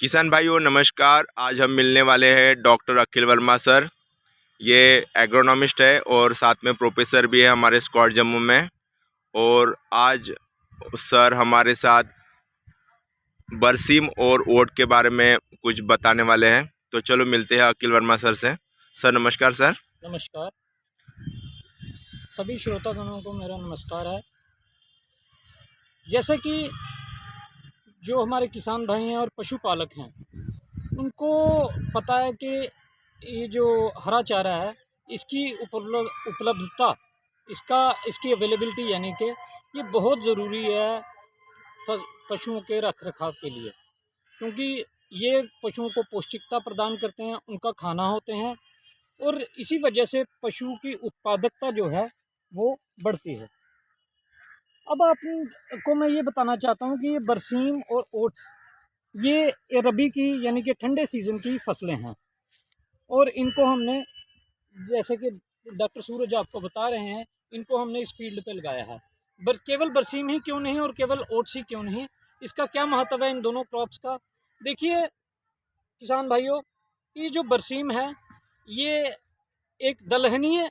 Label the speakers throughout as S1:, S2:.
S1: किसान भाइयों नमस्कार। आज हम मिलने वाले हैं डॉक्टर अखिल वर्मा सर। ये एग्रोनॉमिस्ट है और साथ में प्रोफेसर भी है हमारे स्क्वाड जम्मू में। और आज सर हमारे साथ बरसीम और ओट के बारे में कुछ बताने वाले हैं। तो चलो मिलते हैं अखिल वर्मा सर से। सर नमस्कार। सर
S2: नमस्कार। सभी श्रोतागणों को मेरा नमस्कार है। जैसे कि जो हमारे किसान भाई हैं और पशुपालक हैं, उनको पता है कि ये जो हरा चारा है, इसकी उपलब्धता, इसकी अवेलेबिलिटी यानी कि ये बहुत ज़रूरी है पशुओं के रख रखाव के लिए, क्योंकि ये पशुओं को पौष्टिकता प्रदान करते हैं, उनका खाना होते हैं और इसी वजह से पशु की उत्पादकता जो है वो बढ़ती है। अब आपको मैं ये बताना चाहता हूँ कि ये बरसीम और ओट्स ये रबी की यानी कि ठंडे सीज़न की फसलें हैं और इनको हमने, जैसे कि डॉक्टर सूरज आपको बता रहे हैं, इनको हमने इस फील्ड पे लगाया है। केवल बरसीम ही क्यों नहीं और केवल ओट्स ही क्यों नहीं, इसका क्या महत्व है इन दोनों क्रॉप्स का। देखिए किसान भाइयों, ये जो बरसीम है ये एक दलहनीय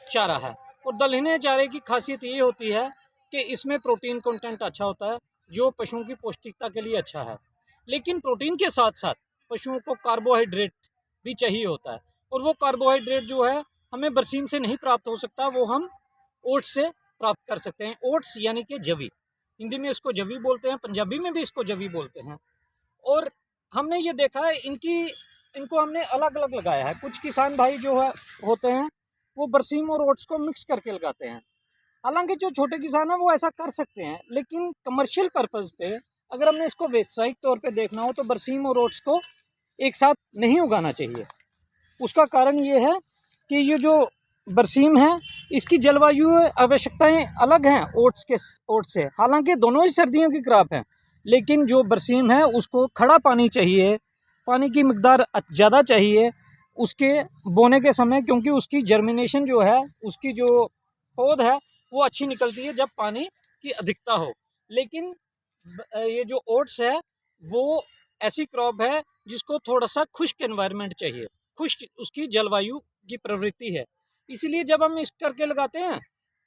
S2: चारा है और दलहनीय चारे की खासियत ये होती है कि इसमें प्रोटीन कंटेंट अच्छा होता है, जो पशुओं की पौष्टिकता के लिए अच्छा है। लेकिन प्रोटीन के साथ साथ पशुओं को कार्बोहाइड्रेट भी चाहिए होता है और वो कार्बोहाइड्रेट जो है हमें बरसीम से नहीं प्राप्त हो सकता, वो हम ओट्स से प्राप्त कर सकते हैं। ओट्स यानी कि जवी, हिंदी में इसको जवी बोलते हैं, पंजाबी में भी इसको जवी बोलते हैं। और हमने ये देखा है इनको हमने अलग अलग लगाया है। कुछ किसान भाई जो है होते हैं वो बरसीम और ओट्स को मिक्स करके लगाते हैं। हालांकि जो छोटे किसान हैं वो ऐसा कर सकते हैं, लेकिन कमर्शियल पर्पज़ पे अगर हमने इसको व्यावसायिक तौर पे देखना हो तो बरसीम और ओट्स को एक साथ नहीं उगाना चाहिए। उसका कारण ये है कि ये जो बरसीम है इसकी जलवायु आवश्यकताएं अलग हैं ओट्स से। हालांकि दोनों ही सर्दियों की क्रॉप हैं, लेकिन जो बरसीम है उसको खड़ा पानी चाहिए, पानी की मिकदार ज़्यादा चाहिए उसके बोने के समय, क्योंकि उसकी जर्मिनेशन जो है, उसकी जो पौध है वो अच्छी निकलती है जब पानी की अधिकता हो। लेकिन ये जो ओट्स है वो ऐसी क्रॉप है जिसको थोड़ा सा खुश्क एनवायरनमेंट चाहिए, खुश्क उसकी जलवायु की प्रवृत्ति है। इसीलिए जब हम मिक्स करके लगाते हैं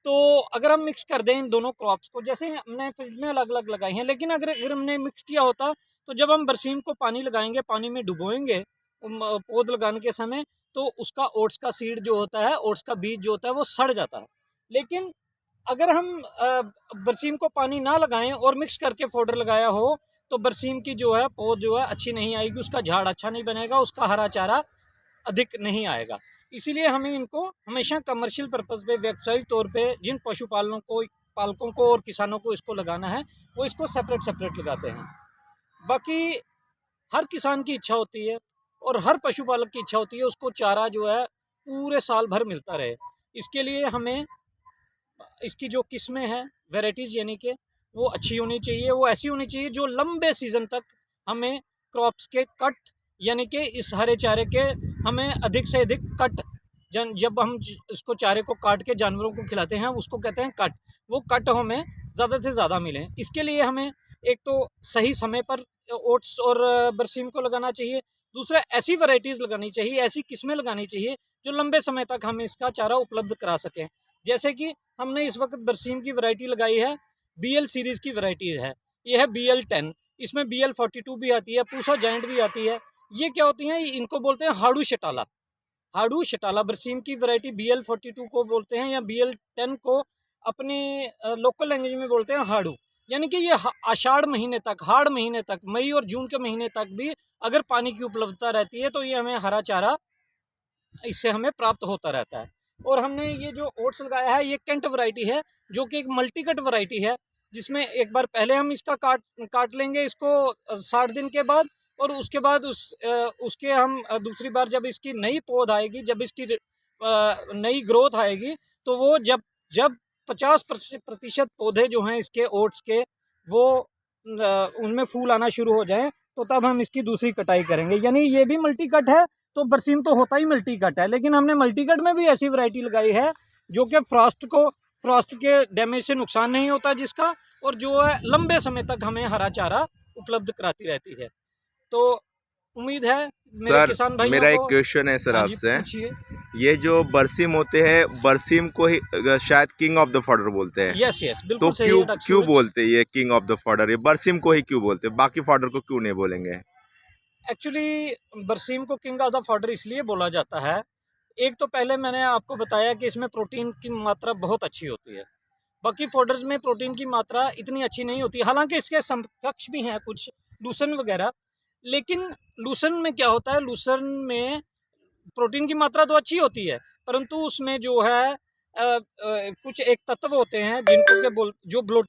S2: तो अगर हम मिक्स कर दें इन दोनों क्रॉप्स को, जैसे हमने फील्ड में अलग अलग लगाई हैं, लेकिन अगर हमने मिक्स किया होता तो जब हम बरसीम को पानी लगाएंगे, पानी में डुबोएंगे पौध लगाने के समय, तो उसका ओट्स का सीड जो होता है, ओट्स का बीज जो होता है वो सड़ जाता है। लेकिन अगर हम बरसीम को पानी ना लगाएं और मिक्स करके पाउडर लगाया हो तो बरसीम की जो है पौध जो है अच्छी नहीं आएगी, उसका झाड़ अच्छा नहीं बनेगा, उसका हरा चारा अधिक नहीं आएगा। इसीलिए हमें इनको हमेशा कमर्शियल पर्पज़ पे, व्यावसायिक तौर पे जिन पालकों को और किसानों को इसको लगाना है वो इसको सेपरेट सेपरेट लगाते हैं। बाकी हर किसान की इच्छा होती है और हर पशुपालक की इच्छा होती है उसको चारा जो है पूरे साल भर मिलता रहे। इसके लिए हमें इसकी जो किस्में हैं, वेराइटीज़ यानी कि वो अच्छी होनी चाहिए, वो ऐसी होनी चाहिए जो लंबे सीज़न तक हमें क्रॉप्स के कट यानी कि इस हरे चारे के हमें अधिक से अधिक कट, जब हम इसको चारे को काट के जानवरों को खिलाते हैं उसको कहते हैं कट, वो कट हमें ज़्यादा से ज़्यादा मिलें। इसके लिए हमें एक तो सही समय पर ओट्स और बरसीम को लगाना चाहिए, दूसरा ऐसी वैरायटीज़ लगानी चाहिए, ऐसी किस्में लगानी चाहिए जो लंबे समय तक हमें इसका चारा उपलब्ध करा सकें। जैसे कि हमने इस वक्त बरसीम की वैरायटी लगाई है, BL सीरीज़ की वैरायटी है, ये है BL10, इसमें BL42 भी आती है, पूसा जाइंट भी आती है। ये क्या होती हैं, इनको बोलते हैं हाड़ू शटाला। हाड़ू शटाला बरसीम की वैरायटी BL42 को बोलते हैं, या BL10 को अपनी लोकल लैंग्वेज में बोलते हैं हाड़ू। यानी कि ये आषाढ़ महीने तक, हाड़ महीने तक, मई और जून के महीने तक भी अगर पानी की उपलब्धता रहती है तो ये हमें हरा चारा इससे हमें प्राप्त होता रहता है। और हमने ये जो ओट्स लगाया है ये कैंट वैरायटी है, जो कि एक मल्टी कट वैरायटी है, जिसमें एक बार पहले हम इसका काट लेंगे इसको 60 दिन के बाद, और उसके बाद उसके हम दूसरी बार जब इसकी नई पौध आएगी, जब इसकी नई ग्रोथ आएगी, तो वो जब जब 50% पौधे जो हैं इसके ओट्स के वो उनमें फूल आना शुरू हो जाए तो तब हम इसकी दूसरी कटाई करेंगे। यानी ये भी मल्टी कट है, तो बरसीम तो होता ही मल्टी कट है, लेकिन हमने मल्टी कट में भी ऐसी वैरायटी लगाई है जो कि फ्रॉस्ट के डैमेज से नुकसान नहीं होता जिसका, और जो है लंबे समय तक हमें हरा चारा उपलब्ध कराती रहती है। तो उम्मीद है मेरे
S1: सर
S2: किसान भाइयों
S1: मेरा एक
S2: को।
S1: क्वेश्चन है सर
S2: हाँ जी,
S1: आपसे।
S2: पूछिए।
S1: ये जो बरसीम होते हैं, बरसीम को ही शायद किंग ऑफ द फॉडर बोलते हैं।
S2: यस यस,
S1: तो
S2: बिल्कुल सही
S1: क्यों
S2: है डॉक्टर
S1: क्यों
S2: सूरज।
S1: बोलते हैं ये किंग ऑफ द फॉडर? ये बरसीम को ही क्यों बोलते हैं, बाकी फॉडर को क्यों नहीं बोलेंगे?
S2: एक्चुअली बरसीम को किंग ऑफ द फॉडर इसलिए बोला जाता है, एक तो पहले मैंने आपको बताया कि इसमें प्रोटीन की मात्रा बहुत अच्छी होती है। बाकी फोडर्स में प्रोटीन की मात्रा इतनी अच्छी नहीं होती, हालांकि इसके समकक्ष भी हैं कुछ लूसन वगैरह। लेकिन लूसन में क्या होता है, लूसन में प्रोटीन की मात्रा तो अच्छी होती है, परंतु उसमें जो है कुछ एक तत्व होते हैं जिनको के जो ब्लोटिंग